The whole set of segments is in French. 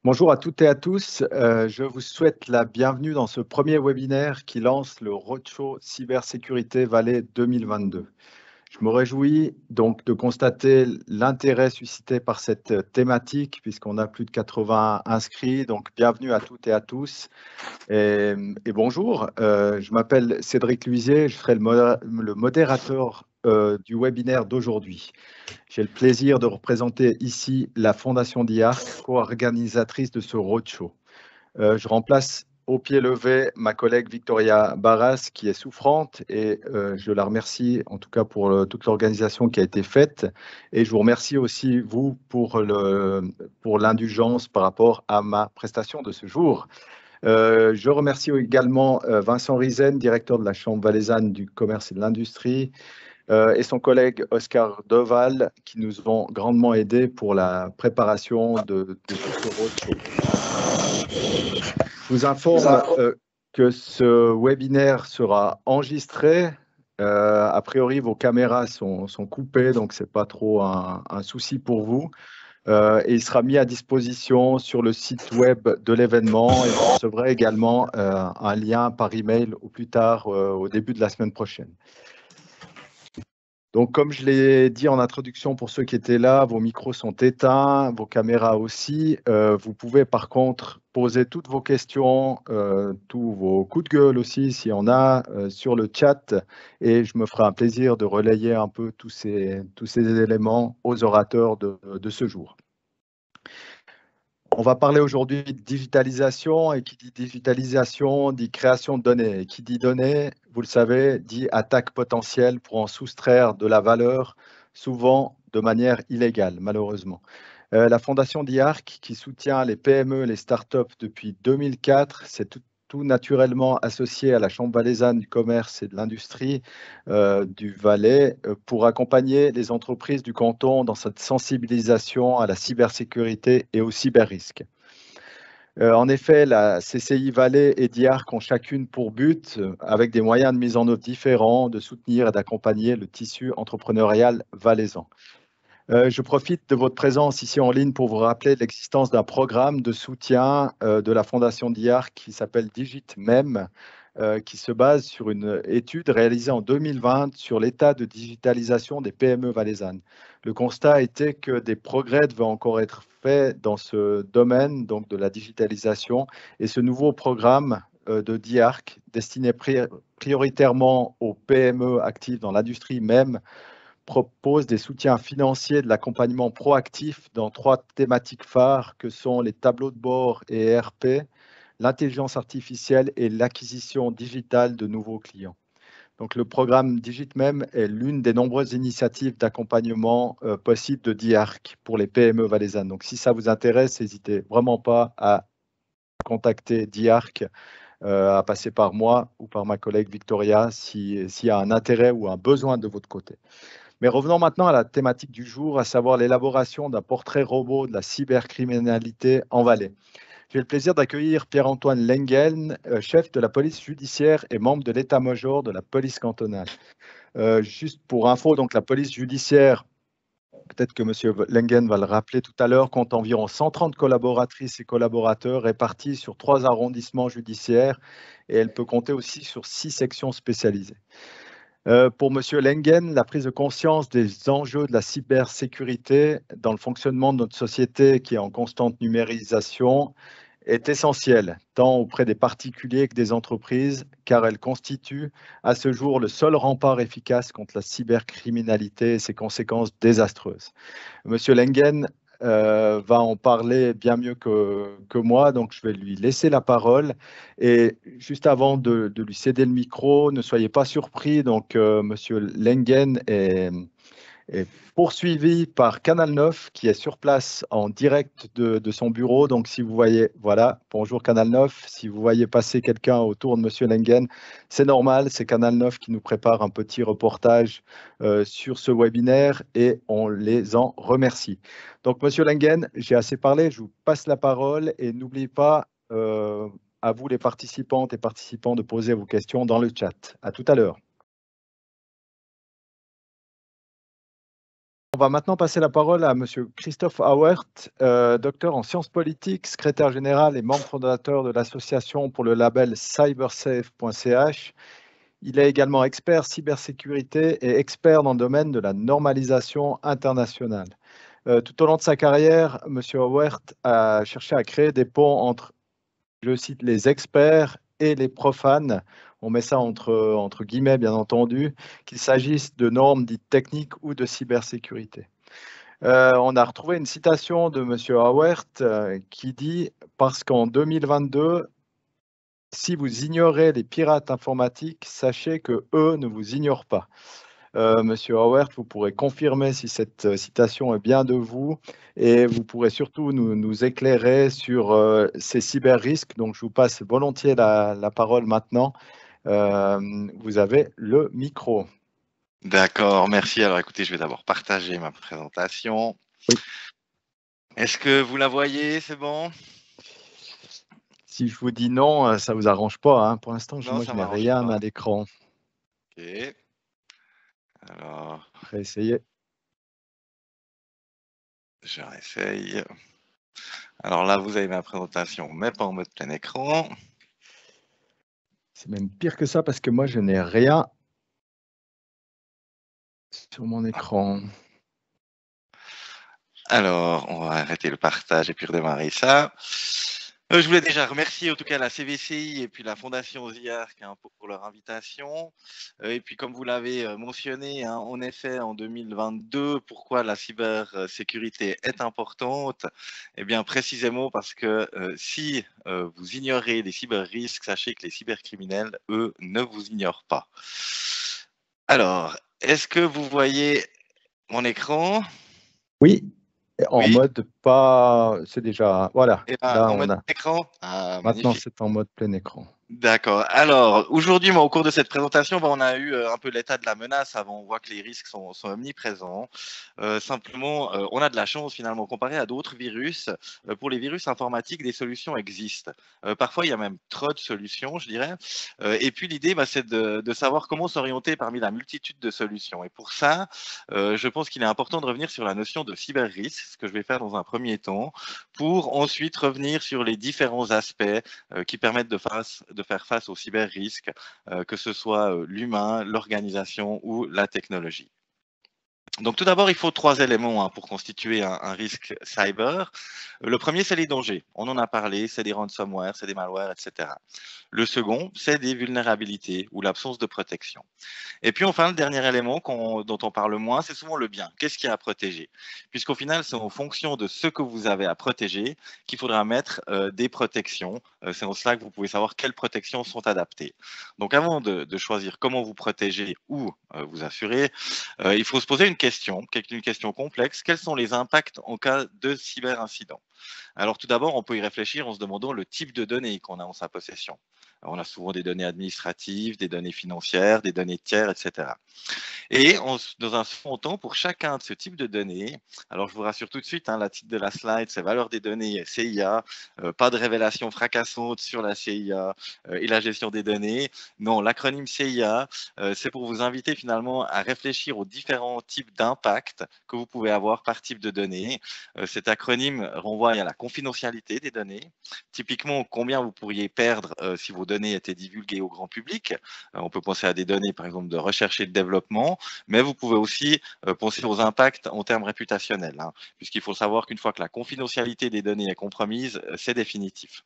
Bonjour à toutes et à tous. Je vous souhaite la bienvenue dans ce premier webinaire qui lance le Roadshow Cybersécurité Valais 2022. Je me réjouis donc de constater l'intérêt suscité par cette thématique puisqu'on a plus de 80 inscrits. Donc bienvenue à toutes et à tous. Et bonjour, je m'appelle Cédric Luisier, je serai le modérateur du webinaire d'aujourd'hui. J'ai le plaisir de représenter ici la Fondation DIARC, co-organisatrice de ce roadshow. Je remplace au pied levé ma collègue Victoria Barras, qui est souffrante, et je la remercie en tout cas pour toute l'organisation qui a été faite. Et je vous remercie aussi, vous, pour l'indulgence par rapport à ma prestation de ce jour. Je remercie également Vincent Rizen, directeur de la Chambre valaisanne du commerce et de l'industrie, et son collègue Oscar Deval, qui nous ont grandement aidés pour la préparation de tout ce roadshow. Je vous informe que ce webinaire sera enregistré. A priori, vos caméras sont coupées, donc ce n'est pas trop un souci pour vous. Et il sera mis à disposition sur le site web de l'événement et vous recevrez également un lien par email au plus tard, au début de la semaine prochaine. Donc, comme je l'ai dit en introduction pour ceux qui étaient là, vos micros sont éteints, vos caméras aussi. Vous pouvez par contre poser toutes vos questions, tous vos coups de gueule aussi, s'il y en a, sur le chat. Et je me ferai un plaisir de relayer un peu tous ces éléments aux orateurs de ce jour. On va parler aujourd'hui de digitalisation et qui dit digitalisation dit création de données. Et qui dit données, vous le savez, dit attaque potentielle pour en soustraire de la valeur, souvent de manière illégale, malheureusement. La Fondation DIARC, qui soutient les PME, les startups depuis 2004, c'est tout naturellement associé à la Chambre valaisanne du commerce et de l'industrie du Valais pour accompagner les entreprises du canton dans cette sensibilisation à la cybersécurité et aux cyberrisques. En effet, la CCI Valais et DIARC ont chacune pour but, avec des moyens de mise en œuvre différents, de soutenir et d'accompagner le tissu entrepreneurial valaisan. Je profite de votre présence ici en ligne pour vous rappeler l'existence d'un programme de soutien de la Fondation DIARC qui s'appelle DigitMem, qui se base sur une étude réalisée en 2020 sur l'état de digitalisation des PME valaisannes. Le constat était que des progrès devaient encore être faits dans ce domaine, donc de la digitalisation, et ce nouveau programme de DIARC, destiné prioritairement aux PME actives dans l'industrie même, propose des soutiens financiers, de l'accompagnement proactif dans 3 thématiques phares que sont les tableaux de bord et ERP, l'intelligence artificielle et l'acquisition digitale de nouveaux clients. Donc, le programme DigitMem est l'une des nombreuses initiatives d'accompagnement possibles de DIARC pour les PME valaisannes. Donc, si ça vous intéresse, n'hésitez vraiment pas à contacter DIARC, à passer par moi ou par ma collègue Victoria s'il y a un intérêt ou un besoin de votre côté. Mais revenons maintenant à la thématique du jour, à savoir l'élaboration d'un portrait robot de la cybercriminalité en Valais. J'ai le plaisir d'accueillir Pierre-Antoine Lengen, chef de la police judiciaire et membre de l'état-major de la police cantonale. Juste pour info, donc la police judiciaire, peut-être que M. Lengen va le rappeler tout à l'heure, compte environ 130 collaboratrices et collaborateurs répartis sur 3 arrondissements judiciaires et elle peut compter aussi sur 6 sections spécialisées. Pour M. Lengen, la prise de conscience des enjeux de la cybersécurité dans le fonctionnement de notre société qui est en constante numérisation est essentielle, tant auprès des particuliers que des entreprises, car elle constitue à ce jour le seul rempart efficace contre la cybercriminalité et ses conséquences désastreuses. Monsieur Lengen va en parler bien mieux que moi, donc je vais lui laisser la parole. Et juste avant de lui céder le micro, ne soyez pas surpris, donc Monsieur Lengen est poursuivi par Canal 9 qui est sur place en direct de son bureau. Donc, si vous voyez, voilà, bonjour Canal 9, si vous voyez passer quelqu'un autour de Monsieur Lengen, c'est normal, c'est Canal 9 qui nous prépare un petit reportage sur ce webinaire et on les en remercie. Donc, Monsieur Lengen, j'ai assez parlé, je vous passe la parole et n'oubliez pas, à vous les participantes et participants, de poser vos questions dans le chat. À tout à l'heure. On va maintenant passer la parole à Monsieur Christophe Auwert, docteur en sciences politiques, secrétaire général et membre fondateur de l'association pour le label cybersafe.ch. Il est également expert cybersécurité et expert dans le domaine de la normalisation internationale. Tout au long de sa carrière, Monsieur Auwert a cherché à créer des ponts entre, je cite, les experts et les profanes. On met ça entre guillemets, bien entendu, qu'il s'agisse de normes dites techniques ou de cybersécurité. On a retrouvé une citation de Monsieur Auwert qui dit: «Parce qu'en 2022, si vous ignorez les pirates informatiques, sachez qu'eux ne vous ignorent pas». Monsieur Auwert, vous pourrez confirmer si cette citation est bien de vous et vous pourrez surtout nous éclairer sur ces cyber-risques. Donc, je vous passe volontiers la parole maintenant. Vous avez le micro. D'accord, merci. Alors écoutez, je vais d'abord partager ma présentation. Oui. Est-ce que vous la voyez? C'est bon? Si je vous dis non, ça ne vous arrange pas, hein. Pour l'instant, Non, moi, ça je n'ai m'arrange rien pas. à l'écran. Ok. Alors, Réessayez. je réessaye. Alors là, vous avez ma présentation, mais pas en mode plein écran. C'est même pire que ça parce que moi, je n'ai rien sur mon écran. Alors, on va arrêter le partage et puis redémarrer ça. Je voulais déjà remercier en tout cas la CVCI et puis la Fondation ZIARC pour leur invitation. Et puis comme vous l'avez mentionné, hein, en effet, en 2022, pourquoi la cybersécurité est importante? Eh bien, précisément parce que si vous ignorez les cyber-risques, sachez que les cybercriminels, eux, ne vous ignorent pas. Alors, est-ce que vous voyez mon écran? Oui, en Oui. mode pas, c'est déjà, voilà, Et ben, là, en on mode a, écran? Ah, maintenant, magnifique. c'est en mode plein écran. D'accord. Alors, aujourd'hui, moi, au cours de cette présentation, on a eu un peu l'état de la menace. Avant, on voit que les risques sont omniprésents. Simplement, on a de la chance, finalement, comparé à d'autres virus. Pour les virus informatiques, des solutions existent. Parfois, il y a même trop de solutions, je dirais. Et puis, l'idée, c'est de savoir comment s'orienter parmi la multitude de solutions. Et pour ça, je pense qu'il est important de revenir sur la notion de cyber-risque, ce que je vais faire dans un premier temps, pour ensuite revenir sur les différents aspects qui permettent de faire face aux cyber-risques, que ce soit l'humain, l'organisation ou la technologie. Donc tout d'abord, il faut 3 éléments pour constituer un risque cyber. Le premier, c'est les dangers. On en a parlé, c'est des ransomware, c'est des malwares, etc. Le second, c'est des vulnérabilités ou l'absence de protection. Et puis enfin, le dernier élément dont on parle moins, c'est souvent le bien. Qu'est-ce qu'il y a à protéger? Puisqu'au final, c'est en fonction de ce que vous avez à protéger qu'il faudra mettre des protections. C'est en cela que vous pouvez savoir quelles protections sont adaptées. Donc avant de choisir comment vous protéger ou vous assurer, il faut se poser une question complexe. Quels sont les impacts en cas de cyberincident? Alors tout d'abord, on peut y réfléchir en se demandant le type de données qu'on a en sa possession. Alors, on a souvent des données administratives, des données financières, des données tiers, etc. Et dans un second temps, pour chacun de ce type de données, alors je vous rassure tout de suite, le titre de la slide, c'est valeur des données CIA, pas de révélation fracassante sur la CIA et la gestion des données. Non, l'acronyme CIA, c'est pour vous inviter finalement à réfléchir aux différents types d'impact que vous pouvez avoir par type de données. Cet acronyme renvoie à la confidentialité des données. Typiquement, combien vous pourriez perdre si vos données étaient divulguées au grand public. On peut penser à des données, par exemple, de recherche et de développement, mais vous pouvez aussi penser aux impacts en termes réputationnels, puisqu'il faut savoir qu'une fois que la confidentialité des données est compromise, c'est définitif.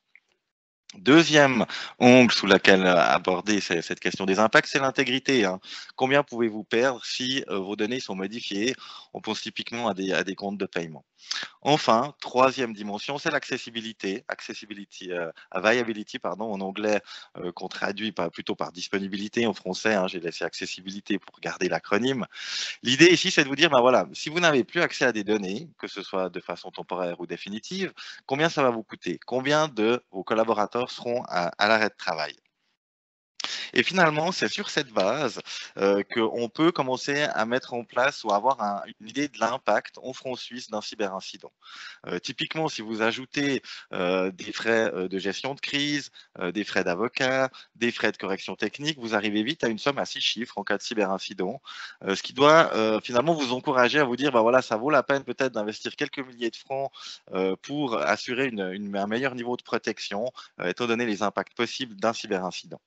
Deuxième angle sous lequel aborder cette question des impacts, c'est l'intégrité. Combien pouvez-vous perdre si vos données sont modifiées? On pense typiquement à des comptes de paiement. Enfin, troisième dimension, c'est l'accessibilité, viability, pardon, en anglais, qu'on traduit plutôt par disponibilité en français. J'ai laissé accessibilité pour garder l'acronyme. L'idée ici, c'est de vous dire, voilà, si vous n'avez plus accès à des données, que ce soit de façon temporaire ou définitive, combien ça va vous coûter? Combien de vos collaborateurs seront à l'arrêt de travail? Et finalement, c'est sur cette base qu'on peut commencer à mettre en place ou avoir une idée de l'impact en francs suisses d'un cyberincident. Typiquement, si vous ajoutez des frais de gestion de crise, des frais d'avocat, des frais de correction technique, vous arrivez vite à une somme à 6 chiffres en cas de cyberincident, ce qui doit finalement vous encourager à vous dire, bah voilà, ça vaut la peine peut-être d'investir quelques milliers de francs pour assurer un meilleur niveau de protection, étant donné les impacts possibles d'un cyberincident.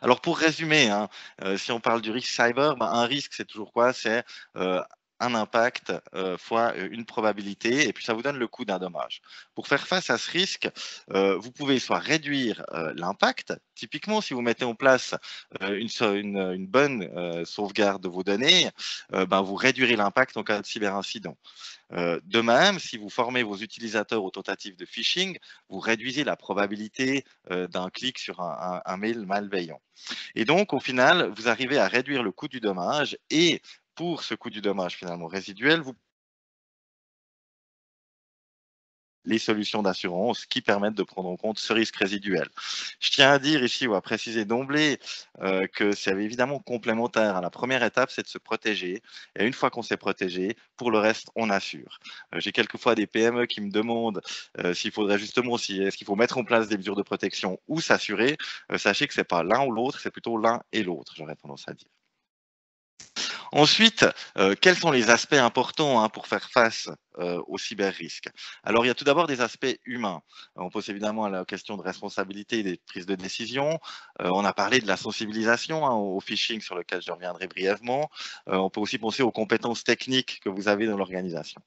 Alors pour résumer, hein, si on parle du risque cyber, ben, un risque c'est toujours quoi? C'est un impact fois une probabilité, et puis ça vous donne le coût d'un dommage. Pour faire face à ce risque, vous pouvez soit réduire l'impact, typiquement si vous mettez en place une bonne sauvegarde de vos données, ben, vous réduirez l'impact en cas de cyberincident. De même, si vous formez vos utilisateurs aux tentatives de phishing, vous réduisez la probabilité d'un clic sur un mail malveillant. Et donc, au final, vous arrivez à réduire le coût du dommage, et pour ce coût du dommage finalement résiduel, vous les solutions d'assurance qui permettent de prendre en compte ce risque résiduel. Je tiens à dire ici ou à préciser d'emblée que c'est évidemment complémentaire, hein. La première étape, c'est de se protéger. Et une fois qu'on s'est protégé, pour le reste, on assure. J'ai quelquefois des PME qui me demandent s'il faudrait justement, si, est-ce qu'il faut mettre en place des mesures de protection ou s'assurer. Sachez que ce n'est pas l'un ou l'autre, c'est plutôt l'un et l'autre, j'aurais tendance à dire. Ensuite, quels sont les aspects importants, hein, pour faire face aux cyber-risques? Alors, il y a tout d'abord des aspects humains. On pose évidemment à la question de responsabilité et des prises de décision. On a parlé de la sensibilisation, hein, au phishing, sur lequel je reviendrai brièvement. On peut aussi penser aux compétences techniques que vous avez dans l'organisation.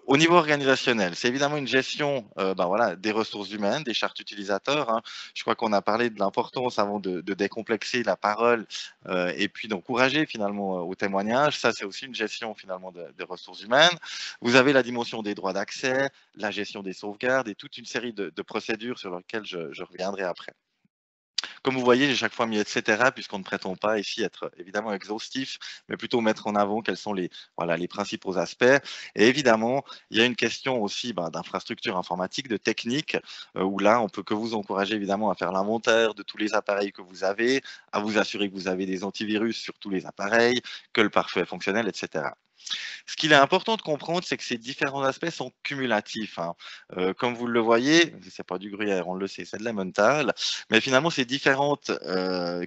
Au niveau organisationnel, c'est évidemment une gestion ben voilà, des ressources humaines, des chartes utilisateurs, hein. Je crois qu'on a parlé de l'importance avant de décomplexer la parole et puis d'encourager finalement au témoignage. Ça, c'est aussi une gestion finalement des ressources humaines. Vous avez la dimension des droits d'accès, la gestion des sauvegardes et toute une série de procédures sur lesquelles je reviendrai après. Comme vous voyez, j'ai chaque fois mis etc. puisqu'on ne prétend pas ici être évidemment exhaustif, mais plutôt mettre en avant quels sont voilà, les principaux aspects. Et évidemment, il y a une question aussi d'infrastructure informatique, de technique, où là, on peut que vous encourager évidemment à faire l'inventaire de tous les appareils que vous avez, à vous assurer que vous avez des antivirus sur tous les appareils, que le pare-feu est fonctionnel, etc. Ce qu'il est important de comprendre, c'est que ces différents aspects sont cumulatifs, hein. Comme vous le voyez, c'est pas du gruyère, on le sait, c'est de la mentale, mais finalement ces différentes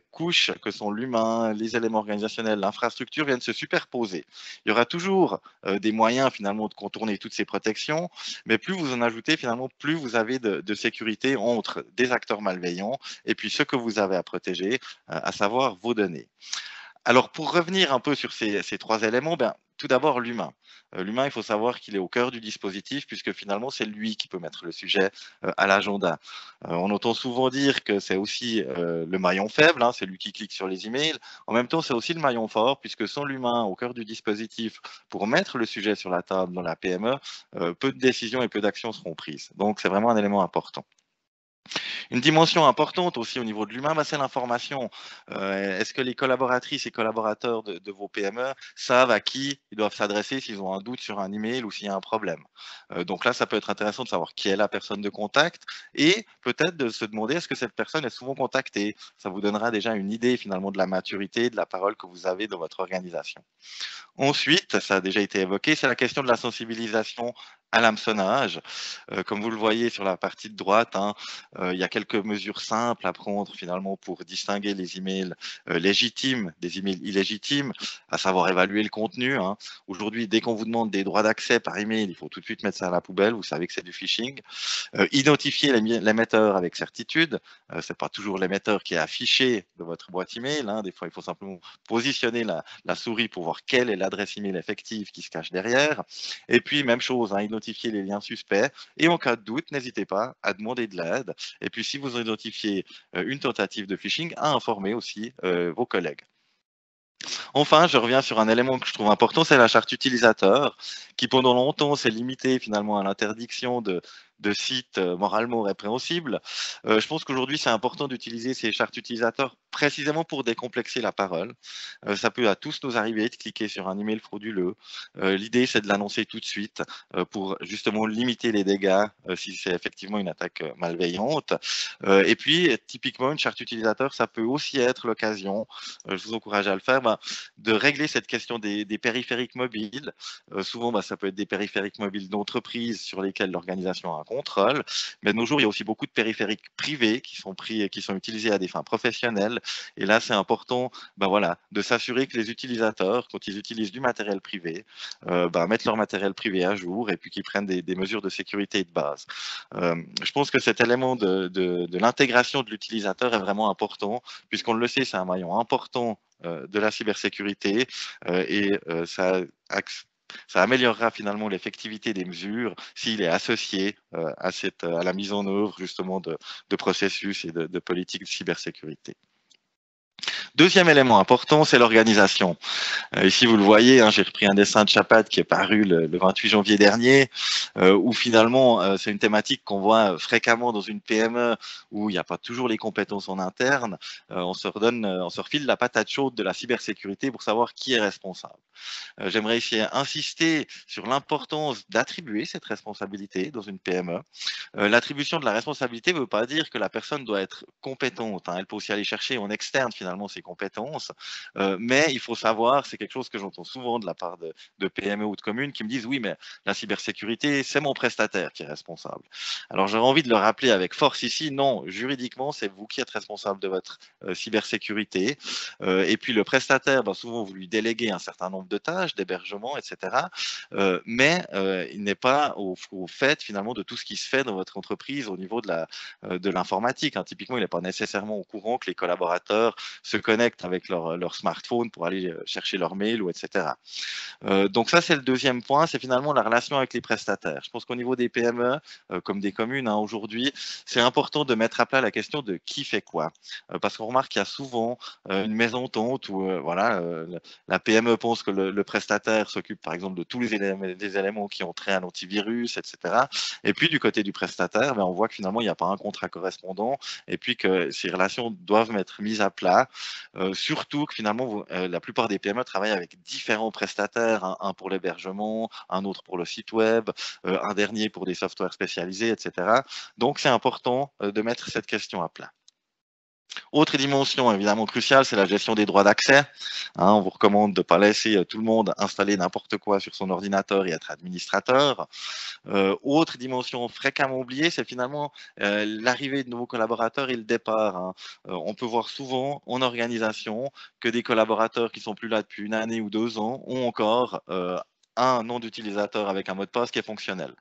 couches que sont l'humain, les éléments organisationnels, l'infrastructure viennent se superposer. Il y aura toujours des moyens finalement de contourner toutes ces protections, mais plus vous en ajoutez finalement, plus vous avez de sécurité entre des acteurs malveillants et puis ce que vous avez à protéger, à savoir vos données. Alors, pour revenir un peu sur ces 3 éléments, ben, tout d'abord l'humain. L'humain, il faut savoir qu'il est au cœur du dispositif puisque finalement, c'est lui qui peut mettre le sujet à l'agenda. On entend souvent dire que c'est aussi le maillon faible, hein, c'est lui qui clique sur les emails. En même temps, c'est aussi le maillon fort puisque sans l'humain au cœur du dispositif pour mettre le sujet sur la table dans la PME, peu de décisions et peu d'actions seront prises. Donc, c'est vraiment un élément important. Une dimension importante aussi au niveau de l'humain, c'est l'information. Est-ce que les collaboratrices et collaborateurs de vos PME savent à qui ils doivent s'adresser s'ils ont un doute sur un email ou s'il y a un problème? Donc là, ça peut être intéressant de savoir qui est la personne de contact et peut-être de se demander est-ce que cette personne est souvent contactée? Ça vous donnera déjà une idée finalement de la maturité, de la parole que vous avez dans votre organisation. Ensuite, ça a déjà été évoqué, c'est la question de la sensibilisation à l'hameçonnage. Comme vous le voyez sur la partie de droite, hein, il y a quelques mesures simples à prendre finalement pour distinguer les emails légitimes des emails illégitimes, à savoir évaluer le contenu, hein. Aujourd'hui, dès qu'on vous demande des droits d'accès par email, il faut tout de suite mettre ça à la poubelle, vous savez que c'est du phishing. Identifier l'émetteur avec certitude, c'est pas toujours l'émetteur qui est affiché de votre boîte email, hein. Des fois, il faut simplement positionner la souris pour voir quelle est l'adresse email effective qui se cache derrière. Et puis, même chose, hein, identifier les liens suspects. Et en cas de doute, n'hésitez pas à demander de l'aide. Et puis, si vous identifiez une tentative de phishing, à informer aussi vos collègues. Enfin, je reviens sur un élément que je trouve important, c'est la charte utilisateur, qui pendant longtemps s'est limitée finalement à l'interdiction de sites moralement répréhensibles. Je pense qu'aujourd'hui, c'est important d'utiliser ces chartes utilisateurs précisément pour décomplexer la parole. Ça peut à tous nous arriver de cliquer sur un email frauduleux. L'idée, c'est de l'annoncer tout de suite pour justement limiter les dégâts si c'est effectivement une attaque malveillante. Et puis, typiquement, une charte utilisateur, ça peut aussi être l'occasion, je vous encourage à le faire, de régler cette question des périphériques mobiles. Souvent, ça peut être des périphériques mobiles d'entreprise sur lesquels l'organisation a un contrôle. Mais de nos jours, il y a aussi beaucoup de périphériques privés qui sont utilisés à des fins professionnelles. Et là, c'est important voilà, de s'assurer que les utilisateurs, quand ils utilisent du matériel privé, mettent leur matériel privé à jour et puis qu'ils prennent des mesures de sécurité de base. Je pense que cet élément de l'intégration de l'utilisateur est vraiment important, puisqu'on le sait, c'est un maillon important de la cybersécurité et ça améliorera finalement l'effectivité des mesures s'il est associé à la mise en œuvre justement de processus et de politiques de cybersécurité. Deuxième élément important, c'est l'organisation. Ici, vous le voyez, j'ai repris un dessin de Chapat qui est paru le 28 janvier dernier, où finalement, c'est une thématique qu'on voit fréquemment dans une PME où il n'y a pas toujours les compétences en interne. On se refile la patate chaude de la cybersécurité pour savoir qui est responsable. J'aimerais ici insister sur l'importance d'attribuer cette responsabilité dans une PME. L'attribution de la responsabilité ne veut pas dire que la personne doit être compétente. Elle peut aussi aller chercher en externe finalement ses compétences, mais il faut savoir, c'est quelque chose que j'entends souvent de la part de PME ou de communes qui me disent oui, mais la cybersécurité, c'est mon prestataire qui est responsable. Alors j'aurais envie de le rappeler avec force ici, non, juridiquement, c'est vous qui êtes responsable de votre cybersécurité. Et puis le prestataire, souvent vous lui déléguez un certain nombre de tâches, d'hébergement, etc. Mais il n'est pas au fait finalement de tout ce qui se fait dans votre entreprise au niveau de l'informatique. Typiquement, il n'est pas nécessairement au courant que les collaborateurs se connectent avec leur smartphone pour aller chercher leur mail ou etc. Donc ça, c'est le deuxième point, c'est finalement la relation avec les prestataires. Je pense qu'au niveau des PME, comme des communes aujourd'hui, c'est important de mettre à plat la question de qui fait quoi. Parce qu'on remarque qu'il y a souvent une mésentente où la PME pense que le prestataire s'occupe par exemple de tous les éléments qui ont trait à l'antivirus, etc. Et puis du côté du prestataire, on voit que finalement il n'y a pas un contrat correspondant et puis que ces relations doivent être mises à plat. Surtout que finalement la plupart des PME travaillent avec différents prestataires, un pour l'hébergement, un autre pour le site web, un dernier pour des softwares spécialisés, etc. Donc c'est important de mettre cette question à plat. Autre dimension évidemment cruciale, c'est la gestion des droits d'accès. On vous recommande de ne pas laisser tout le monde installer n'importe quoi sur son ordinateur et être administrateur. Autre dimension fréquemment oubliée, c'est finalement l'arrivée de nouveaux collaborateurs et le départ. On peut voir souvent en organisation que des collaborateurs qui sont plus là depuis une année ou 2 ans ont encore un nom d'utilisateur avec un mot de passe qui est fonctionnel.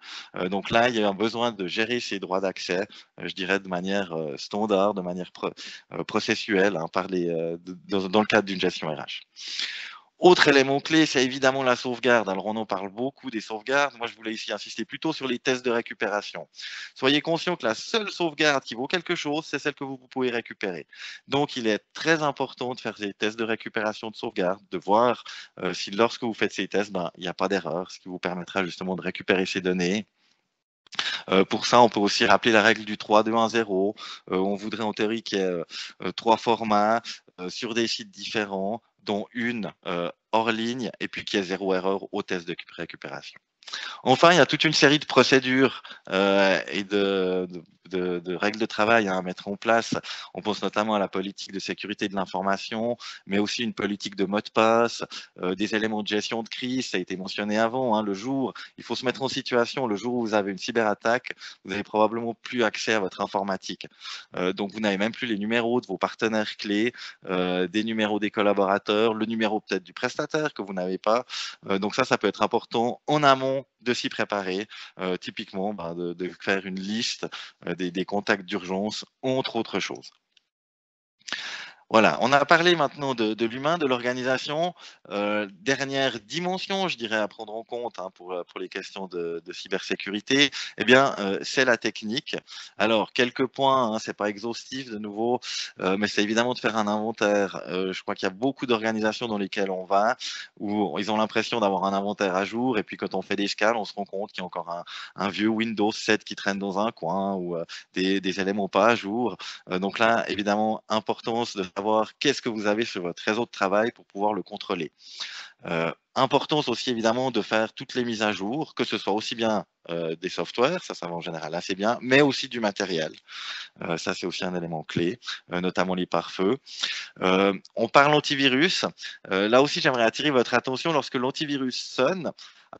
Donc là, il y a un besoin de gérer ces droits d'accès, je dirais de manière standard, de manière processuelle, dans le cadre d'une gestion RH. Autre élément clé, c'est évidemment la sauvegarde. Alors, on en parle beaucoup des sauvegardes. Moi, je voulais ici insister plutôt sur les tests de récupération. Soyez conscient que la seule sauvegarde qui vaut quelque chose, c'est celle que vous pouvez récupérer. Donc, il est très important de faire ces tests de récupération de sauvegarde, de voir si lorsque vous faites ces tests, il n'y a pas d'erreur, ce qui vous permettra justement de récupérer ces données. Pour ça, on peut aussi rappeler la règle du 3-2-1-0. On voudrait en théorie qu'il y ait 3 formats sur des sites différents, dont une hors ligne, et puis qu'il y ait 0 erreur au test de récupération. Enfin, il y a toute une série de procédures et de règles de travail à mettre en place. On pense notamment à la politique de sécurité de l'information, mais aussi une politique de mot de passe, des éléments de gestion de crise, ça a été mentionné avant. Il faut se mettre en situation, le jour où vous avez une cyberattaque, vous n'avez probablement plus accès à votre informatique. Donc, vous n'avez même plus les numéros de vos partenaires clés, des numéros des collaborateurs, le numéro peut-être du prestataire que vous n'avez pas. Donc ça peut être important en amont de s'y préparer, typiquement de faire une liste des contacts d'urgence, entre autres choses. Voilà, on a parlé maintenant de l'humain, de l'organisation. Dernière dimension, je dirais, à prendre en compte hein, pour les questions de cybersécurité, eh bien, c'est la technique. Alors, quelques points, hein, c'est pas exhaustif de nouveau, mais c'est évidemment de faire un inventaire. Je crois qu'il y a beaucoup d'organisations dans lesquelles on va, où ils ont l'impression d'avoir un inventaire à jour, et puis quand on fait des escales, on se rend compte qu'il y a encore un vieux Windows 7 qui traîne dans un coin, ou des éléments pas à jour. Donc là, évidemment, importance de savoir qu'est-ce que vous avez sur votre réseau de travail pour pouvoir le contrôler. Importance aussi évidemment de faire toutes les mises à jour, que ce soit aussi bien des softwares, ça va en général assez bien, mais aussi du matériel. Ça c'est aussi un élément clé, notamment les pare-feux. On parle antivirus. Là aussi, j'aimerais attirer votre attention lorsque l'antivirus sonne.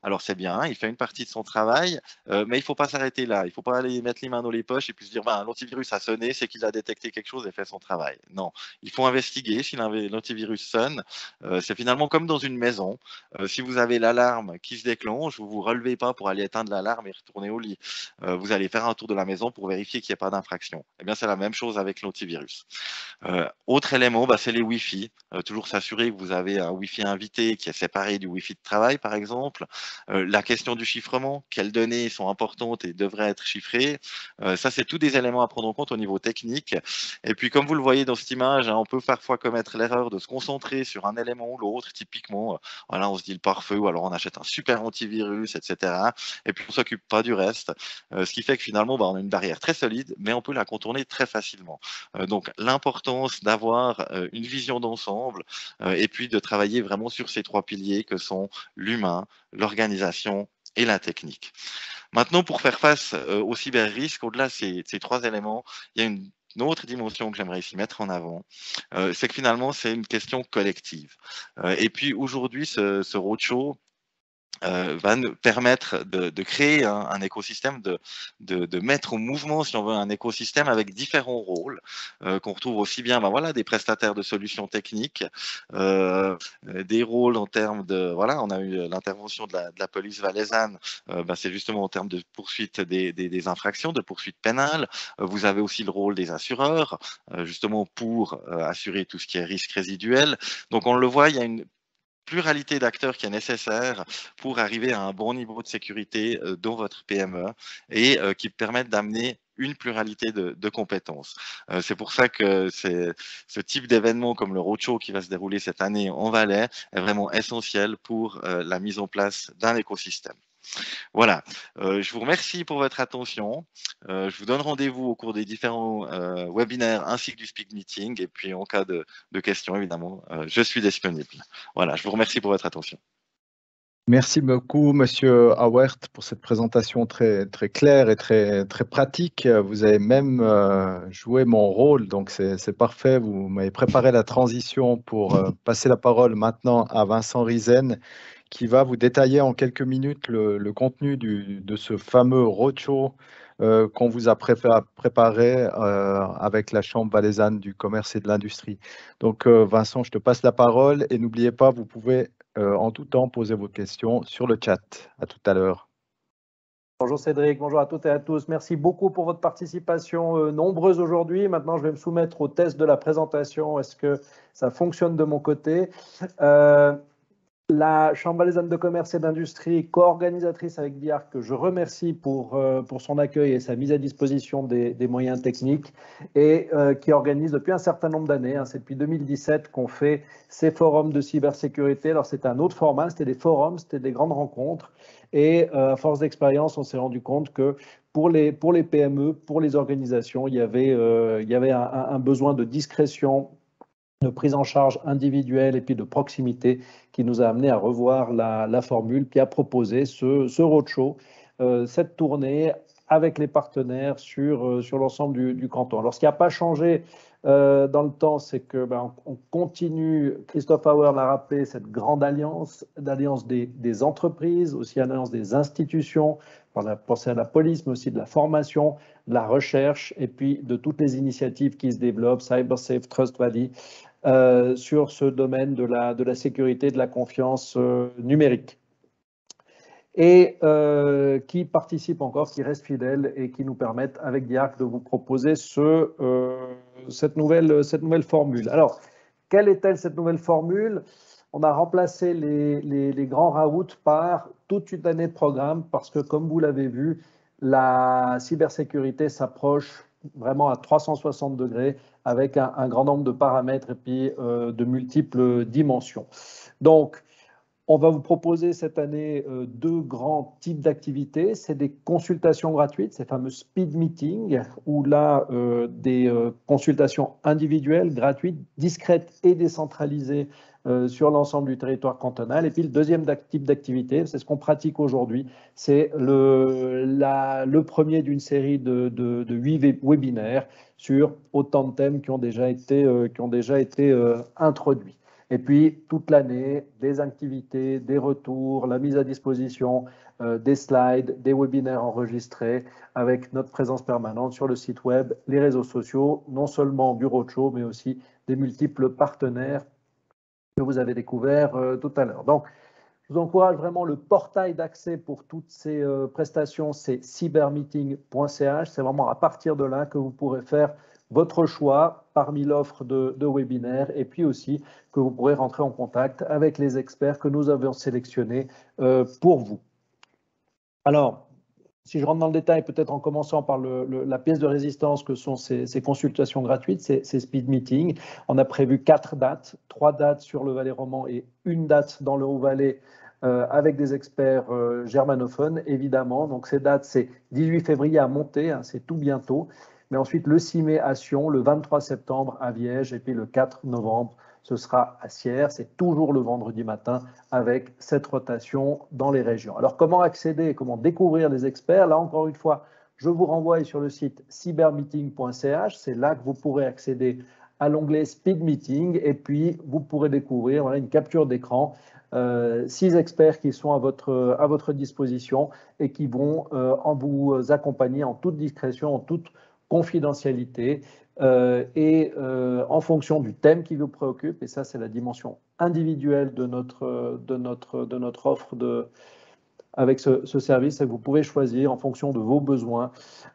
Alors c'est bien, il fait une partie de son travail, mais il ne faut pas s'arrêter là. Il ne faut pas aller mettre les mains dans les poches et puis se dire ben, l'antivirus a sonné, c'est qu'il a détecté quelque chose et fait son travail. Non, il faut investiguer si l'antivirus sonne. C'est finalement comme dans une maison. Si vous avez l'alarme qui se déclenche, vous ne vous relevez pas pour aller éteindre l'alarme et retourner au lit. Vous allez faire un tour de la maison pour vérifier qu'il n'y a pas d'infraction. Eh bien, c'est la même chose avec l'antivirus. Autre élément, bah, c'est les Wi-Fi. Toujours s'assurer que vous avez un Wi-Fi invité qui est séparé du Wi-Fi de travail, par exemple. La question du chiffrement, quelles données sont importantes et devraient être chiffrées. Ça, c'est tous des éléments à prendre en compte au niveau technique. Et puis, comme vous le voyez dans cette image, hein, on peut parfois commettre l'erreur de se concentrer sur un élément ou l'autre. Typiquement, voilà, on se dit le pare-feu, ou alors on achète un super antivirus, etc. Et puis, on s'occupe pas du reste. Ce qui fait que finalement, bah, on a une barrière très solide, mais on peut la contourner très facilement. Donc, l'importance d'avoir une vision d'ensemble et puis de travailler vraiment sur ces trois piliers que sont l'humain, l'organisation et la technique. Maintenant, pour faire face aux cyber-risques, au-delà de ces trois éléments, il y a une autre dimension que j'aimerais ici mettre en avant, c'est que finalement, c'est une question collective. Et puis aujourd'hui, ce roadshow va nous permettre de créer un écosystème, de mettre au mouvement, si on veut, un écosystème avec différents rôles qu'on retrouve aussi bien, ben voilà, des prestataires de solutions techniques, des rôles en termes de, voilà, on a eu l'intervention de la police valaisanne, ben c'est justement en termes de poursuite des infractions, de poursuite pénale. Vous avez aussi le rôle des assureurs, justement pour assurer tout ce qui est risque résiduel. Donc on le voit, il y a une pluralité d'acteurs qui est nécessaire pour arriver à un bon niveau de sécurité dans votre PME et qui permettent d'amener une pluralité de compétences. C'est pour ça que ce type d'événement comme le roadshow qui va se dérouler cette année en Valais est vraiment essentiel pour la mise en place d'un écosystème. Voilà, je vous remercie pour votre attention. Je vous donne rendez-vous au cours des différents webinaires ainsi que du speak meeting. Et puis en cas de questions, évidemment, je suis disponible. Voilà, je vous remercie pour votre attention. Merci beaucoup, Monsieur Awert, pour cette présentation très, très claire et très, très pratique. Vous avez même joué mon rôle, donc c'est parfait. Vous m'avez préparé la transition pour passer la parole maintenant à Vincent Rizen, qui va vous détailler en quelques minutes le contenu de ce fameux roadshow qu'on vous a préparé avec la Chambre valaisanne du commerce et de l'industrie. Donc, Vincent, je te passe la parole et n'oubliez pas, vous pouvez en tout temps poser vos questions sur le chat. À tout à l'heure. Bonjour Cédric, bonjour à toutes et à tous. Merci beaucoup pour votre participation nombreuse aujourd'hui. Maintenant, je vais me soumettre au test de la présentation. Est-ce que ça fonctionne de mon côté? La Chambre valaisanne de commerce et d'industrie, co-organisatrice avec BIARC, que je remercie pour son accueil et sa mise à disposition des moyens techniques, et qui organise depuis un certain nombre d'années, c'est depuis 2017 qu'on fait ces forums de cybersécurité. Alors c'est un autre format, c'était des forums, c'était des grandes rencontres, et à force d'expérience, on s'est rendu compte que pour les PME, pour les organisations, il y avait un besoin de discrétion, de prise en charge individuelle et puis de proximité qui nous a amené à revoir la formule, puis à proposer ce roadshow, cette tournée avec les partenaires sur l'ensemble du canton. Alors, ce qui n'a pas changé dans le temps, c'est que on continue, Christophe Auer l'a rappelé, cette grande alliance, l'alliance des entreprises, aussi l'alliance des institutions, penser à la police, mais aussi de la formation, de la recherche, et puis de toutes les initiatives qui se développent, CyberSafe, Trust Valley, sur ce domaine de la sécurité, de la confiance numérique. et qui participent encore, qui restent fidèles et qui nous permettent, avec Diarc, de vous proposer cette nouvelle formule. Alors, quelle est-elle cette nouvelle formule? On a remplacé les grands raouts par toute une année de programme parce que, comme vous l'avez vu, la cybersécurité s'approche vraiment à 360 degrés avec un grand nombre de paramètres et puis de multiples dimensions. Donc, on va vous proposer cette année deux grands types d'activités. C'est des consultations gratuites, ces fameux speed meetings, où là, des consultations individuelles, gratuites, discrètes et décentralisées sur l'ensemble du territoire cantonal. Et puis le deuxième type d'activité, c'est ce qu'on pratique aujourd'hui, c'est le premier d'une série de 8 webinaires sur autant de thèmes qui ont déjà été introduits. Et puis, toute l'année, des activités, des retours, la mise à disposition, des slides, des webinaires enregistrés avec notre présence permanente sur le site web, les réseaux sociaux, non seulement du roadshow, mais aussi des multiples partenaires que vous avez découverts tout à l'heure. Donc, je vous encourage vraiment, le portail d'accès pour toutes ces prestations, c'est cybermeeting.ch. C'est vraiment à partir de là que vous pourrez faire votre choix parmi l'offre de webinaires et puis aussi que vous pourrez rentrer en contact avec les experts que nous avons sélectionnés pour vous. Alors, si je rentre dans le détail, peut-être en commençant par la pièce de résistance que sont ces consultations gratuites, ces speed meetings. On a prévu 4 dates, 3 dates sur le Valais-Roman et une date dans le Haut-Valais avec des experts germanophones, évidemment. Donc ces dates, c'est 18 février à Monté, hein, c'est tout bientôt. Mais ensuite, le 6 mai à Sion, le 23 septembre à Viège et puis le 4 novembre, ce sera à Sierre. C'est toujours le vendredi matin avec cette rotation dans les régions. Alors, comment accéder, comment découvrir les experts? Là, encore une fois, je vous renvoie sur le site cybermeeting.ch. C'est là que vous pourrez accéder à l'onglet Speed Meeting et puis vous pourrez découvrir une capture d'écran, 6 experts qui sont à votre disposition et qui vont vous accompagner en toute discrétion, en toute confidentialité en fonction du thème qui vous préoccupe. Et ça, c'est la dimension individuelle de notre offre avec ce service. Et vous pouvez choisir en fonction de vos besoins.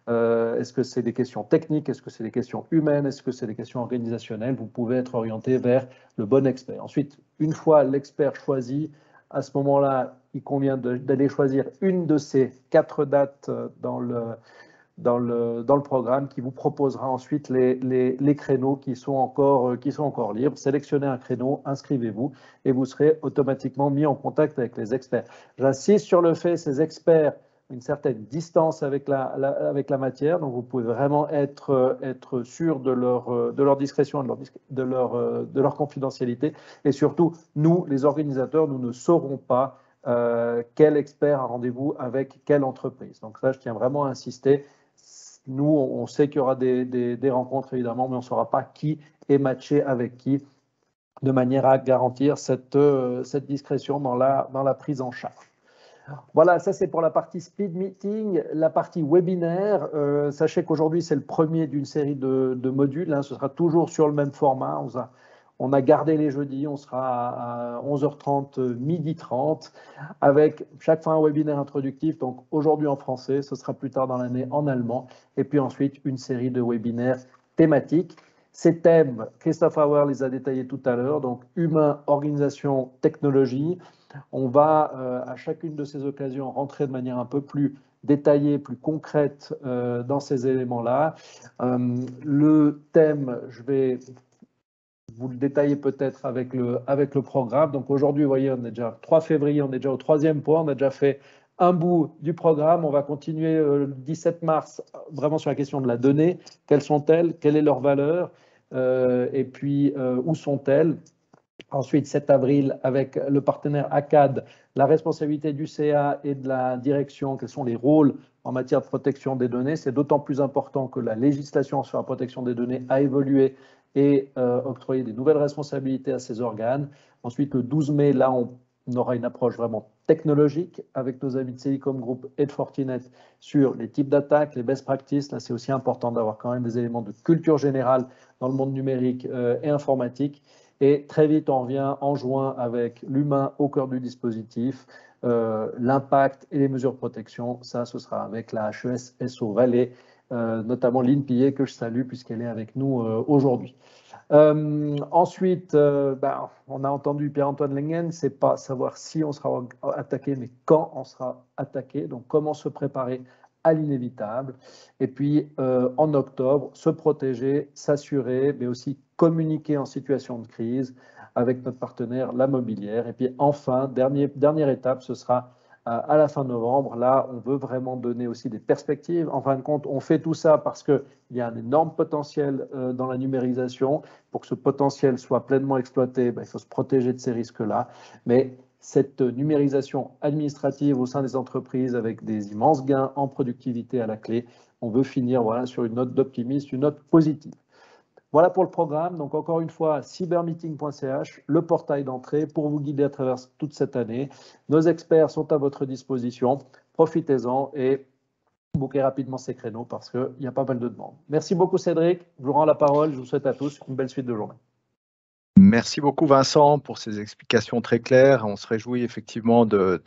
Est-ce que c'est des questions techniques? Est-ce que c'est des questions humaines? Est-ce que c'est des questions organisationnelles? Vous pouvez être orienté vers le bon expert. Ensuite, une fois l'expert choisi, à ce moment-là, il convient d'aller choisir une de ces 4 dates dans le programme qui vous proposera ensuite les créneaux qui sont encore libres. Sélectionnez un créneau, inscrivez-vous et vous serez automatiquement mis en contact avec les experts. J'insiste sur le fait, ces experts, une certaine distance avec la matière, donc vous pouvez vraiment être sûr de leur discrétion, de leur confidentialité. Et surtout, nous, les organisateurs, nous ne saurons pas quel expert a rendez-vous avec quelle entreprise. Donc ça, je tiens vraiment à insister. Nous, on sait qu'il y aura des rencontres, évidemment, mais on ne saura pas qui est matché avec qui, de manière à garantir cette discrétion dans la prise en charge. Voilà, ça c'est pour la partie speed meeting. La partie webinaire, sachez qu'aujourd'hui c'est le premier d'une série de modules, hein, ce sera toujours sur le même format. On a gardé les jeudis, on sera à 11h30, 12h30, avec chaque fois un webinaire introductif. Donc aujourd'hui en français, ce sera plus tard dans l'année en allemand, et puis ensuite une série de webinaires thématiques. Ces thèmes, Christophe Auer les a détaillés tout à l'heure, donc humain, organisation, technologie. On va à chacune de ces occasions rentrer de manière un peu plus détaillée, plus concrète dans ces éléments-là. Le thème, je vais vous le détailler peut-être avec le programme. Donc aujourd'hui, vous voyez, on est déjà 3 février, on est déjà au 3e point, on a déjà fait un bout du programme. On va continuer le 17 mars vraiment sur la question de la donnée. Quelles sont-elles? Quelle est leur valeur? Et puis, où sont-elles? Ensuite, 7 avril, avec le partenaire ACAD, la responsabilité du CA et de la direction, quels sont les rôles en matière de protection des données. C'est d'autant plus important que la législation sur la protection des données a évolué et octroyé des nouvelles responsabilités à ces organes. Ensuite, le 12 mai, là, on aura une approche vraiment technologique avec nos amis de Celicom Group et de Fortinet sur les types d'attaques, les best practices. Là, c'est aussi important d'avoir quand même des éléments de culture générale dans le monde numérique et informatique. Et très vite, on revient en juin avec l'humain au cœur du dispositif, l'impact et les mesures de protection. Ça, ce sera avec la HES-SO Valais, notamment Lynn Pillet, que je salue puisqu'elle est avec nous aujourd'hui. Ensuite, on a entendu Pierre-Antoine Lengen, c'est pas savoir si on sera attaqué, mais quand on sera attaqué. Donc, comment se préparer à l'inévitable. Et puis, en octobre, se protéger, s'assurer, mais aussi communiquer en situation de crise avec notre partenaire, la Mobilière. Et puis, enfin, dernière étape, ce sera à la fin novembre. Là, on veut vraiment donner aussi des perspectives. En fin de compte, on fait tout ça parce qu'il y a un énorme potentiel dans la numérisation. Pour que ce potentiel soit pleinement exploité, il faut se protéger de ces risques-là. Mais cette numérisation administrative au sein des entreprises avec des immenses gains en productivité à la clé, on veut finir sur une note d'optimisme, une note positive. Voilà pour le programme. Donc, encore une fois, cybermeeting.ch, le portail d'entrée pour vous guider à travers toute cette année. Nos experts sont à votre disposition. Profitez-en et bouquez rapidement ces créneaux parce qu'il y a pas mal de demandes. Merci beaucoup, Cédric. Je vous rends la parole. Je vous souhaite à tous une belle suite de journée. Merci beaucoup Vincent pour ces explications très claires. On se réjouit effectivement de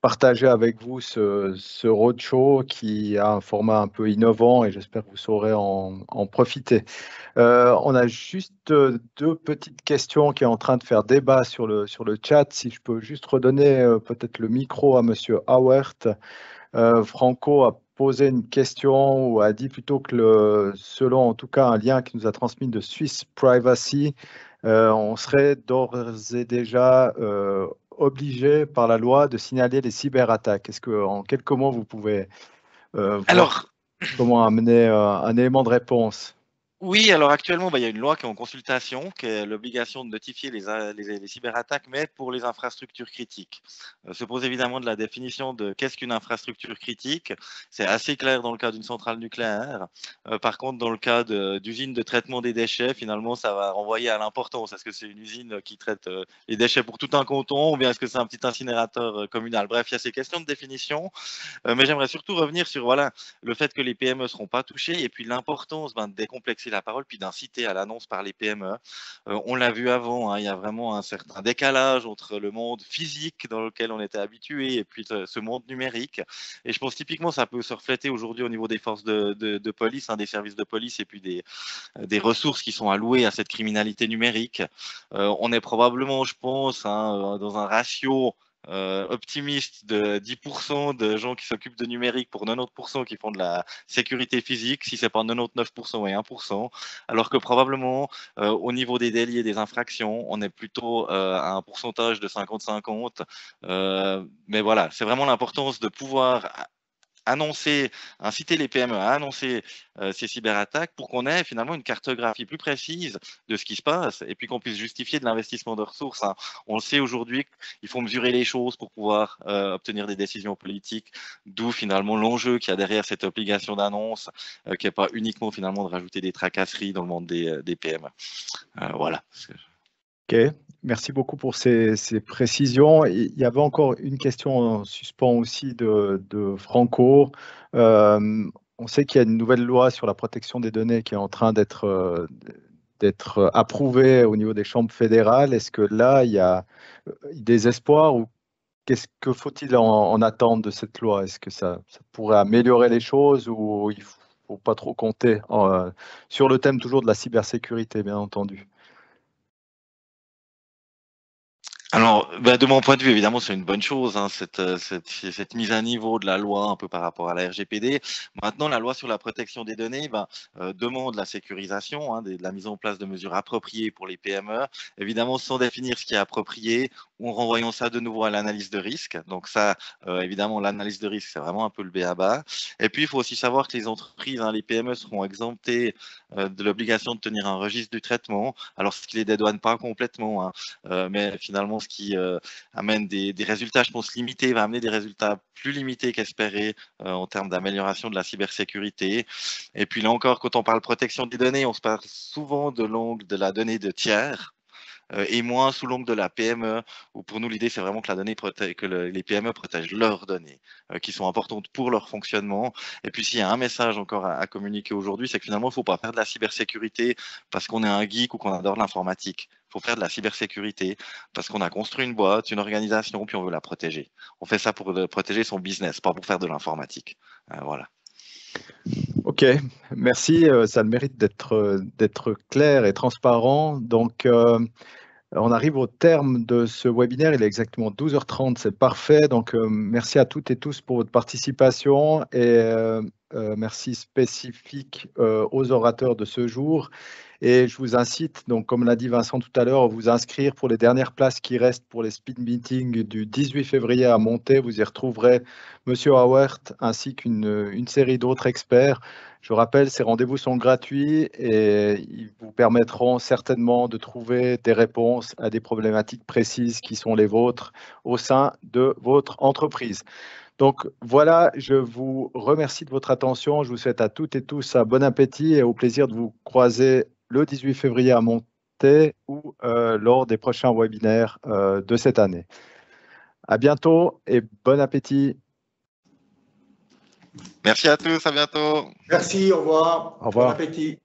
partager avec vous ce roadshow qui a un format un peu innovant et j'espère que vous saurez en profiter. On a juste deux petites questions qui sont en train de faire débat sur le chat. Si je peux juste redonner peut-être le micro à Monsieur Hauert. Franco a posé une question ou a dit plutôt que selon en tout cas un lien qui nous a transmis de Swiss Privacy, on serait d'ores et déjà obligé par la loi de signaler les cyberattaques. Est-ce qu'en quelques mots, vous pouvez voir comment amener un élément de réponse? Oui, alors actuellement, il y a une loi qui est en consultation, qui est l'obligation de notifier les cyberattaques, mais pour les infrastructures critiques. Se pose évidemment de la définition de qu'est-ce qu'une infrastructure critique. C'est assez clair dans le cas d'une centrale nucléaire. Par contre, dans le cas d'usine de traitement des déchets, finalement, ça va renvoyer à l'importance. Est-ce que c'est une usine qui traite les déchets pour tout un canton, ou bien est-ce que c'est un petit incinérateur communal? Bref, il y a ces questions de définition. Mais j'aimerais surtout revenir sur le fait que les PME ne seront pas touchées et puis l'importance de décomplexer la parole puis d'inciter à l'annonce par les PME. On l'a vu avant, il y a vraiment un certain décalage entre le monde physique dans lequel on était habitué et puis ce monde numérique. Et je pense typiquement ça peut se refléter aujourd'hui au niveau des forces de police, des services de police et puis des ressources qui sont allouées à cette criminalité numérique. On est probablement, je pense, dans un ratio optimiste de 10% de gens qui s'occupent de numérique pour 90% qui font de la sécurité physique, si c'est pas 99% et 1%, alors que probablement au niveau des délits et des infractions, on est plutôt à un pourcentage de 50-50. Mais voilà, c'est vraiment l'importance de pouvoir inciter les PME à annoncer ces cyberattaques pour qu'on ait finalement une cartographie plus précise de ce qui se passe et puis qu'on puisse justifier de l'investissement de ressources. On le sait aujourd'hui, il faut mesurer les choses pour pouvoir obtenir des décisions politiques, d'où finalement l'enjeu qu'il y a derrière cette obligation d'annonce, qui n'est pas uniquement finalement de rajouter des tracasseries dans le monde des PME. Voilà. Ok, merci beaucoup pour ces précisions. Il y avait encore une question en suspens aussi de Franco. On sait qu'il y a une nouvelle loi sur la protection des données qui est en train d'être approuvée au niveau des chambres fédérales. Est-ce que là, il y a des espoirs ou qu'est-ce que faut-il en attendre de cette loi? Est-ce que ça pourrait améliorer les choses ou il ne faut pas trop compter sur le thème toujours de la cybersécurité, bien entendu? Alors, de mon point de vue, évidemment, c'est une bonne chose, cette mise à niveau de la loi un peu par rapport à la RGPD. Maintenant, la loi sur la protection des données demande la sécurisation, de la mise en place de mesures appropriées pour les PME, évidemment sans définir ce qui est approprié, ou en renvoyant ça de nouveau à l'analyse de risque. Donc ça, évidemment, l'analyse de risque, c'est vraiment un peu le b.a.-ba. Et puis, il faut aussi savoir que les entreprises, les PME seront exemptées de l'obligation de tenir un registre du traitement, alors ce qui les dédouane pas complètement, mais finalement, ce qui amène des résultats, je pense, limités, va amener des résultats plus limités qu'espérés en termes d'amélioration de la cybersécurité. Et puis là encore, quand on parle protection des données, on se parle souvent de l'angle de la donnée de tiers. et moins sous l'angle de la PME, où pour nous, l'idée, c'est vraiment que les PME protègent leurs données, qui sont importantes pour leur fonctionnement. Et puis, s'il y a un message encore à communiquer aujourd'hui, c'est que finalement, il ne faut pas faire de la cybersécurité parce qu'on est un geek ou qu'on adore l'informatique. Il faut faire de la cybersécurité parce qu'on a construit une boîte, une organisation, puis on veut la protéger. On fait ça pour protéger son business, pas pour faire de l'informatique. Voilà. Ok, merci. Ça a le mérite d'être clair et transparent. Donc, on arrive au terme de ce webinaire. Il est exactement 12h30, c'est parfait. Donc, merci à toutes et tous pour votre participation et merci spécifique aux orateurs de ce jour. Et je vous incite, donc, comme l'a dit Vincent tout à l'heure, à vous inscrire pour les dernières places qui restent pour les speed meetings du 18 février à Monter. Vous y retrouverez Monsieur Hauert ainsi qu'une série d'autres experts. Je rappelle, ces rendez-vous sont gratuits et ils vous permettront certainement de trouver des réponses à des problématiques précises qui sont les vôtres au sein de votre entreprise. Donc voilà, je vous remercie de votre attention. Je vous souhaite à toutes et tous un bon appétit et au plaisir de vous croiser le 18 février à Monter ou lors des prochains webinaires de cette année. À bientôt et bon appétit. Merci à tous, à bientôt. Merci, au revoir. Au revoir. Bon appétit.